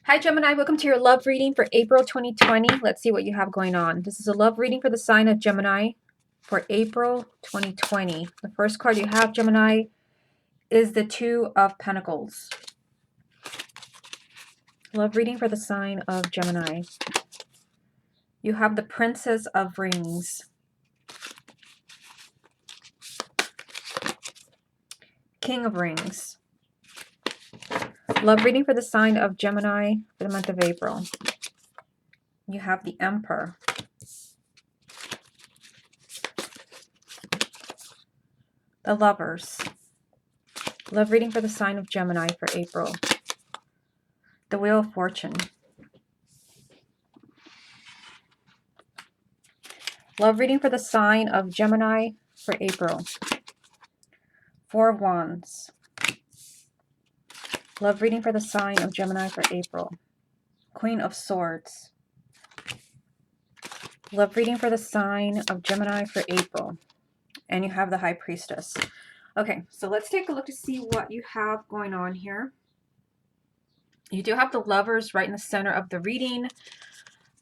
Hi Gemini, welcome to your love reading for April 2020. Let's see what you have going on. This is a love reading for the sign of Gemini for April 2020. The first card you have, Gemini, is the Two of Pentacles. Love reading for the sign of Gemini. You have the Princess of Rings. King of Rings. Love reading for the sign of Gemini for the month of April. You have the Emperor. The Lovers. Love reading for the sign of Gemini for April. The Wheel of Fortune. Love reading for the sign of Gemini for April. Four of Wands. Love reading for the sign of Gemini for April. Queen of Swords. Love reading for the sign of Gemini for April. And you have the High Priestess. Okay, so let's take a look to see what you have going on here. You do have the Lovers right in the center of the reading.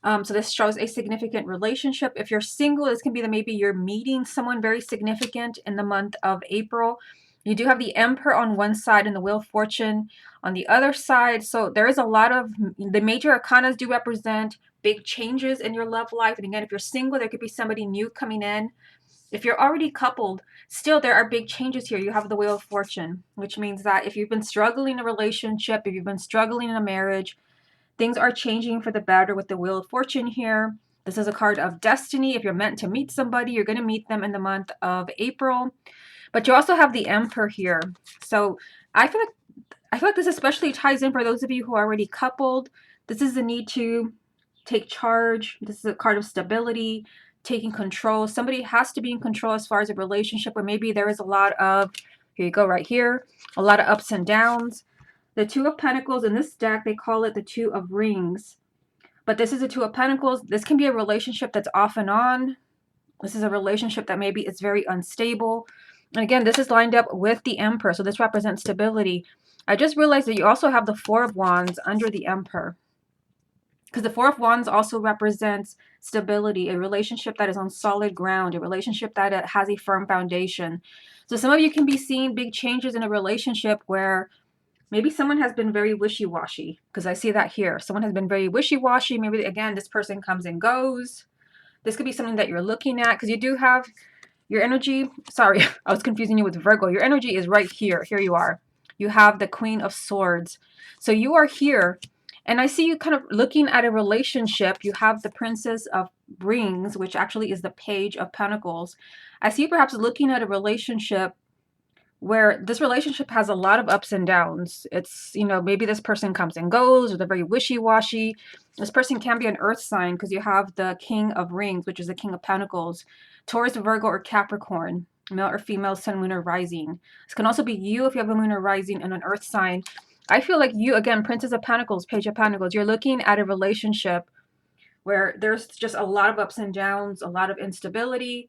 So this shows a significant relationship. If you're single, this can be that maybe you're meeting someone very significant in the month of April. You do have the Emperor on one side and the Wheel of Fortune on the other side. So there is a lot of, the major arcanas do represent big changes in your love life. And again, if you're single, there could be somebody new coming in. If you're already coupled, still there are big changes here. You have the Wheel of Fortune, which means that if you've been struggling in a relationship, if you've been struggling in a marriage, things are changing for the better with the Wheel of Fortune here. This is a card of destiny. If you're meant to meet somebody, you're going to meet them in the month of April. But you also have the Emperor here. So I feel like this especially ties in for those of you who are already coupled. This is the need to take charge. This is a card of stability, taking control. Somebody has to be in control as far as a relationship where maybe there is a lot of, here you go right here, a lot of ups and downs. The Two of Pentacles in this deck, they call it the Two of Rings. But this is a Two of Pentacles. This can be a relationship that's off and on. This is a relationship that maybe is very unstable. And again, this is lined up with the Emperor. So this represents stability. I just realized that you also have the Four of Wands under the Emperor. Because the Four of Wands also represents stability, a relationship that is on solid ground, a relationship that has a firm foundation. So some of you can be seeing big changes in a relationship where maybe someone has been very wishy-washy, because I see that here. Someone has been very wishy-washy. Maybe, again, this person comes and goes. This could be something that you're looking at, because you do have your energy. Sorry, I was confusing you with Virgo. Your energy is right here. Here you are. You have the Queen of Swords. So you are here, and I see you kind of looking at a relationship. You have the Princess of Rings, which actually is the Page of Pentacles. I see you perhaps looking at a relationship where this relationship has a lot of ups and downs. It's, maybe this person comes and goes, or they're very wishy-washy. This person can be an earth sign because you have the King of Rings, which is the King of Pentacles. Taurus, Virgo, or Capricorn, male or female, sun, moon, or rising. This can also be you if you have a moon or rising and an earth sign. I feel like you, again, Princess of Pentacles, Page of Pentacles, you're looking at a relationship where there's just a lot of ups and downs, a lot of instability.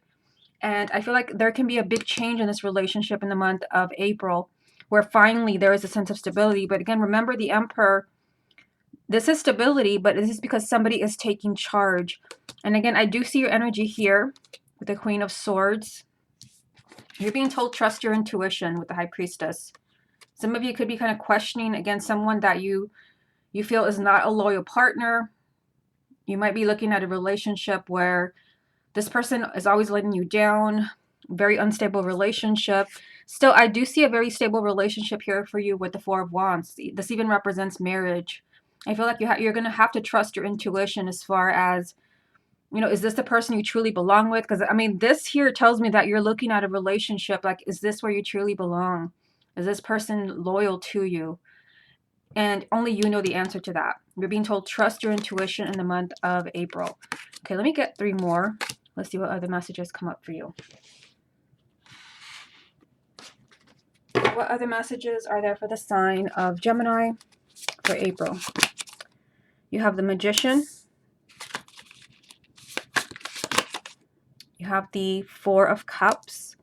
And I feel like there can be a big change in this relationship in the month of April, where finally there is a sense of stability. But again, remember the Emperor, this is stability, but this is because somebody is taking charge. And again, I do see your energy here with the Queen of Swords. You're being told trust your intuition with the High Priestess. Some of you could be kind of questioning, again, someone that you feel is not a loyal partner. You might be looking at a relationship where this person is always letting you down, very unstable relationship. Still, I do see a very stable relationship here for you with the Four of Wands. This even represents marriage. I feel like you're going to have to trust your intuition as far as, is this the person you truly belong with? Because, this here tells me that you're looking at a relationship like, is this where you truly belong? Is this person loyal to you? And only you know the answer to that. You're being told trust your intuition in the month of April. Okay, let me get 3 more. Let's see what other messages come up for you. What other messages are there for the sign of Gemini for April? You have the Magician. You have the Four of Cups.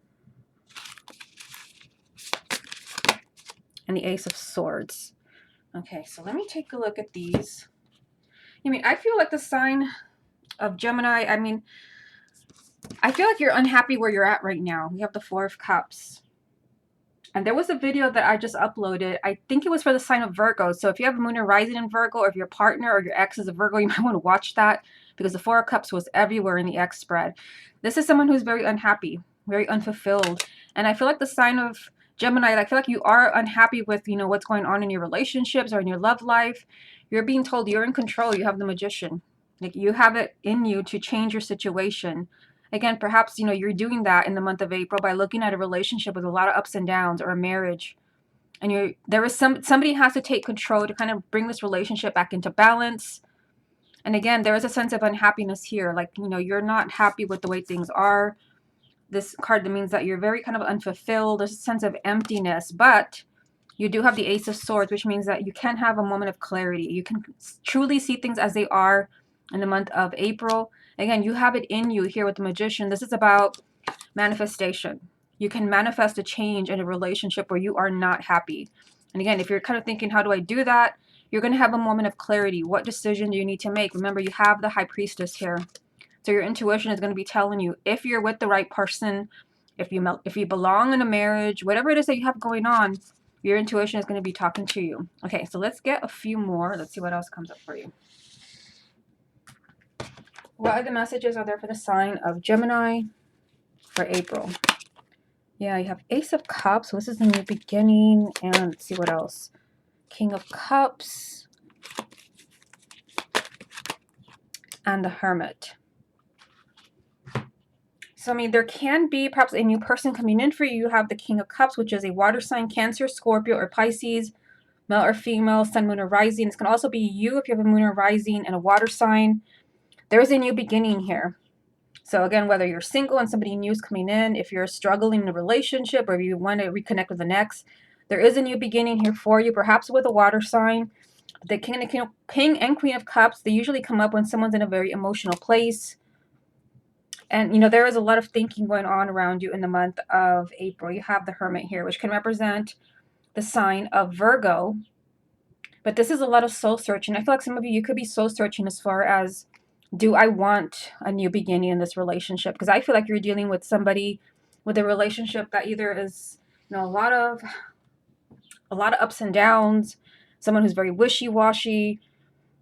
And the Ace of Swords. Okay, so let me take a look at these. I mean, I feel like the sign of Gemini, I mean, I feel like you're unhappy where you're at right now. We have the Four of Cups. And there was a video that I just uploaded. I think it was for the sign of Virgo. So if you have Moon or Rising in Virgo, or if your partner or your ex is a Virgo, you might want to watch that because the Four of Cups was everywhere in the X spread. This is someone who's very unhappy, very unfulfilled. And I feel like the sign of Gemini, I feel like you are unhappy with, you know, what's going on in your relationships or in your love life. You're being told you're in control. You have the Magician. Like you have it in you to change your situation. Again, perhaps, you know, you're doing that in the month of April by looking at a relationship with a lot of ups and downs or a marriage. And there is somebody has to take control to kind of bring this relationship back into balance. And again, there is a sense of unhappiness here. Like, you know, you're not happy with the way things are. This card that means that you're very kind of unfulfilled. There's a sense of emptiness, but you do have the Ace of Swords, which means that you can have a moment of clarity. You can truly see things as they are in the month of April. Again, you have it in you here with the Magician. This is about manifestation. You can manifest a change in a relationship where you are not happy. And again, if you're kind of thinking, how do I do that? You're going to have a moment of clarity. What decision do you need to make? Remember, you have the High Priestess here. So your intuition is going to be telling you if you're with the right person, if you belong in a marriage, whatever it is that you have going on, your intuition is going to be talking to you. Okay, so let's get a few more. Let's see what else comes up for you. What other messages are there for the sign of Gemini for April? Yeah, you have Ace of Cups. So this is the new beginning. And let's see what else. King of Cups. And the Hermit. So, I mean, there can be perhaps a new person coming in for you. You have the King of Cups, which is a water sign, Cancer, Scorpio, or Pisces, male or female, sun, moon, or rising. This can also be you if you have a moon or rising and a water sign. There is a new beginning here. So again, whether you're single and somebody new is coming in, if you're struggling in a relationship or if you want to reconnect with an ex, there is a new beginning here for you, perhaps with a water sign. The King and Queen of Cups, they usually come up when someone's in a very emotional place. And, you know, there is a lot of thinking going on around you in the month of April. You have the Hermit here, which can represent the sign of Virgo. But this is a lot of soul searching. I feel like some of you could be soul searching as far as, do I want a new beginning in this relationship? Because I feel like you're dealing with somebody with a relationship that either is, you know, a lot of ups and downs, someone who's very wishy-washy.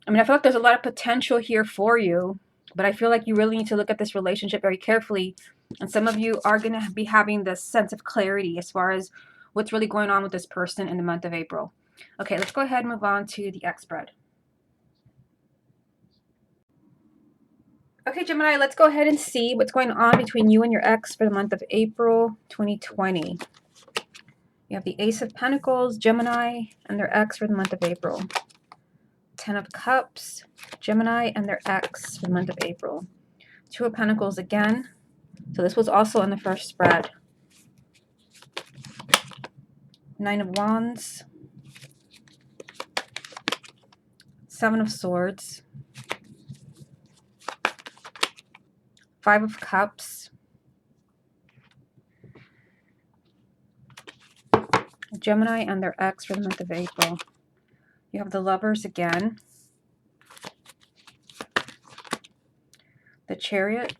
I mean, I feel like there's a lot of potential here for you, but I feel like you really need to look at this relationship very carefully. And some of you are going to be having this sense of clarity as far as what's really going on with this person in the month of April. Okay, let's go ahead and move on to the X spread. Okay, Gemini, let's go ahead and see what's going on between you and your ex for the month of April 2020. You have the Ace of Pentacles, Gemini, and their ex for the month of April. 10 of Cups, Gemini, and their ex for the month of April. 2 of Pentacles again. So this was also in the first spread. 9 of Wands. 7 of Swords. 5 of Cups. Gemini and their ex for the month of April. You have the Lovers again. The Chariot.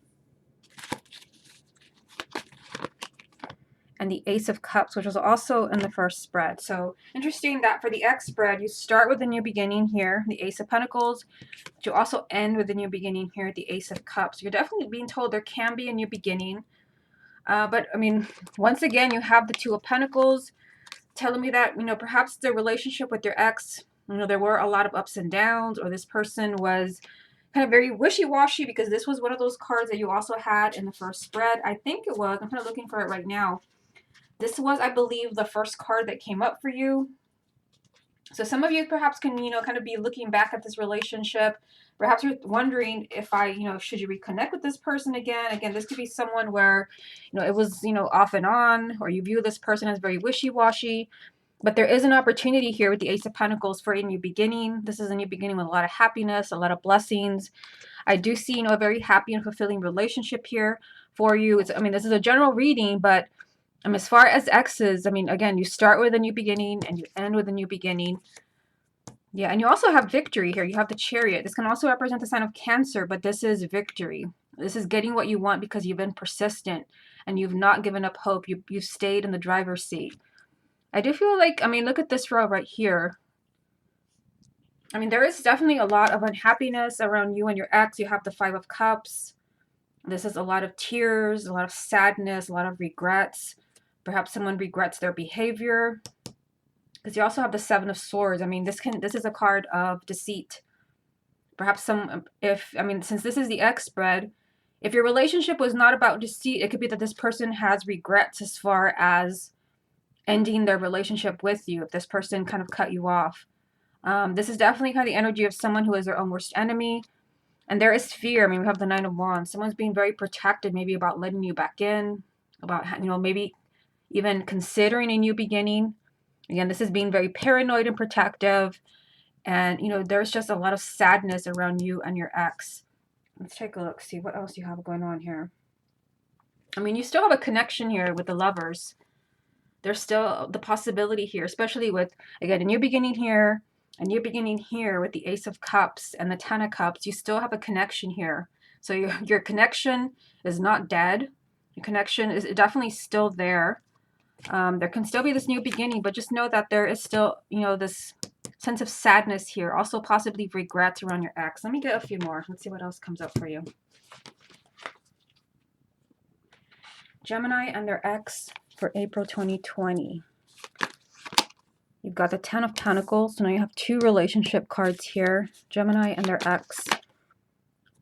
And the Ace of Cups, which was also in the first spread. So interesting that for the X spread, you start with a new beginning here, the Ace of Pentacles, but you also end with a new beginning here, the Ace of Cups. You're definitely being told there can be a new beginning. But, I mean, once again, you have the 2 of Pentacles telling me that, you know, perhaps the relationship with your ex, you know, there were a lot of ups and downs, or this person was kind of very wishy-washy, because this was one of those cards that you also had in the first spread. I think it was. I'm kind of looking for it right now. This was, I believe, the first card that came up for you. So some of you perhaps can, you know, kind of be looking back at this relationship. Perhaps you're wondering if should you reconnect with this person again? Again, this could be someone where, you know, it was, you know, off and on, or you view this person as very wishy-washy. But there is an opportunity here with the Ace of Pentacles for a new beginning. This is a new beginning with a lot of happiness, a lot of blessings. I do see, you know, a very happy and fulfilling relationship here for you. I mean, this is a general reading, but as far as exes, I mean, again, you start with a new beginning and you end with a new beginning. Yeah, and you also have victory here. You have the Chariot. This can also represent the sign of Cancer, but this is victory. This is getting what you want because you've been persistent and you've not given up hope. You've stayed in the driver's seat. I do feel like, I mean, look at this row right here. I mean, there is definitely a lot of unhappiness around you and your ex. You have the Five of Cups. This is a lot of tears, a lot of sadness, a lot of regrets. Perhaps someone regrets their behavior. Because you also have the Seven of Swords. I mean, this is a card of deceit. Perhaps since this is the X spread, if your relationship was not about deceit, it could be that this person has regrets as far as ending their relationship with you. If this person kind of cut you off. This is definitely kind of the energy of someone who is their own worst enemy. And there is fear. I mean, we have the Nine of Wands. Someone's being very protective, maybe about letting you back in, about, maybe even considering a new beginning. Again, this is being very paranoid and protective. And, there's just a lot of sadness around you and your ex. Let's take a look, see what else you have going on here. I mean, you still have a connection here with the Lovers. There's still the possibility here, especially with, again, a new beginning here, a new beginning here with the Ace of Cups and the Ten of Cups. You still have a connection here. So your connection is not dead. Your connection is definitely still there. There can still be this new beginning, but just know that there is still, this sense of sadness here. Also possibly regrets around your ex. Let me get a few more. Let's see what else comes up for you. Gemini and their ex for April 2020. You've got the Ten of Pentacles. So now you have two relationship cards here. Gemini and their ex.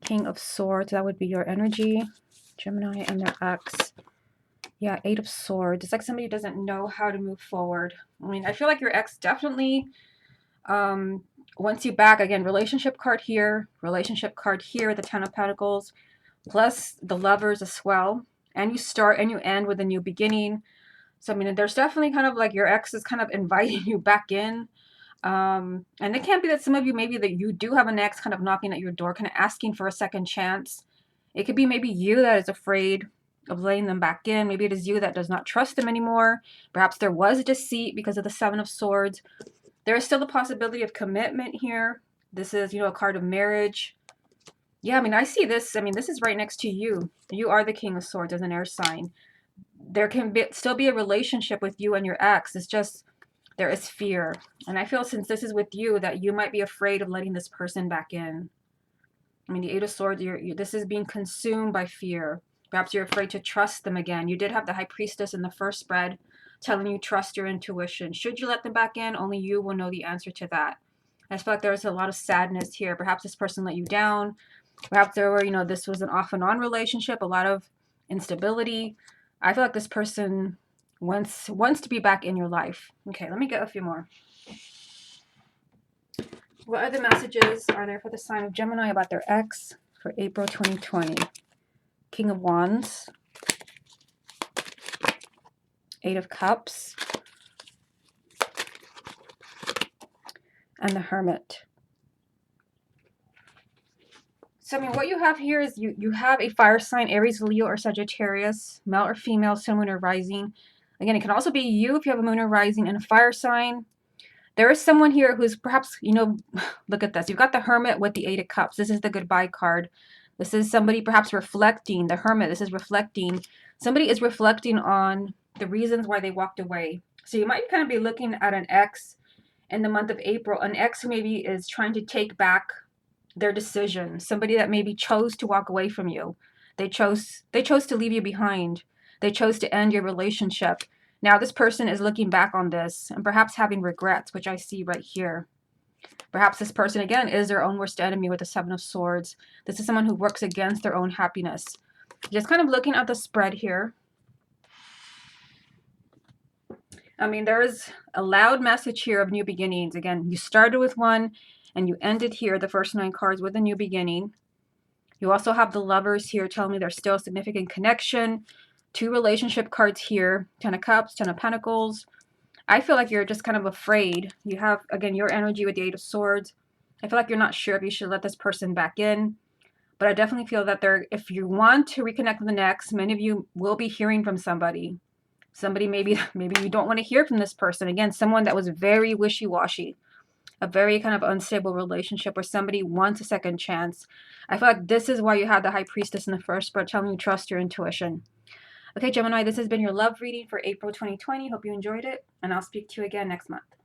King of Swords. That would be your energy. Gemini and their ex. Yeah, Eight of Swords. It's like somebody who doesn't know how to move forward. I mean, I feel like your ex definitely wants you back. Again, relationship card here. Relationship card here. The Ten of Pentacles. Plus the Lovers as well. And you start and you end with a new beginning. So, I mean, there's definitely kind of like your ex is kind of inviting you back in. And it can't be that some of you, maybe that you do have an ex kind of knocking at your door, kind of asking for a second chance. It could be maybe you that is afraid of letting them back in. Maybe it is you that does not trust them anymore. Perhaps there was deceit because of the Seven of Swords. There is still the possibility of commitment here. This is, a card of marriage. Yeah, I mean, I see this. I mean, this is right next to you. You are the King of Swords as an air sign. There can still be a relationship with you and your ex. It's just there is fear. And I feel since this is with you that you might be afraid of letting this person back in. I mean, the Eight of Swords, this is being consumed by fear. Perhaps you're afraid to trust them again. You did have the High Priestess in the first spread telling you trust your intuition. Should you let them back in, only you will know the answer to that. I just feel like there's a lot of sadness here. Perhaps this person let you down. Perhaps there were, this was an off and on relationship, a lot of instability. I feel like this person wants to be back in your life. Okay, let me get a few more. What other messages are there for the sign of Gemini about their ex for April 2020? King of Wands. Eight of Cups. And the Hermit. So, I mean, what you have here is you have a fire sign, Aries, Leo, or Sagittarius, male or female, sun, moon, or rising. Again, it can also be you if you have a moon or rising and a fire sign. There is someone here who's perhaps, look at this. You've got the Hermit with the Eight of Cups. This is the goodbye card. This is somebody perhaps reflecting. The Hermit, this is reflecting. Somebody is reflecting on the reasons why they walked away. So you might kind of be looking at an ex in the month of April, an ex who maybe is trying to take back their decision. Somebody that maybe chose to walk away from you. They chose to leave you behind. They chose to end your relationship. Now this person is looking back on this and perhaps having regrets, which I see right here. Perhaps this person, again, is their own worst enemy with the Seven of Swords. This is someone who works against their own happiness. Just kind of looking at the spread here. I mean, there is a loud message here of new beginnings. Again, you started with one and you ended here, the first 9 cards, with a new beginning. You also have the Lovers here telling me there's still a significant connection. 2 relationship cards here, Ten of Cups, Ten of Pentacles. I feel like you're just kind of afraid. You have, again, your energy with the Eight of Swords. I feel like you're not sure if you should let this person back in. But I definitely feel that if you want to reconnect with the next, many of you will be hearing from somebody. Somebody maybe you don't want to hear from this person. Again, someone that was very wishy-washy. a very kind of unstable relationship where somebody wants a second chance. I feel like this is why you had the High Priestess in the first, but telling you trust your intuition. Okay, Gemini, this has been your love reading for April 2020. Hope you enjoyed it, and I'll speak to you again next month.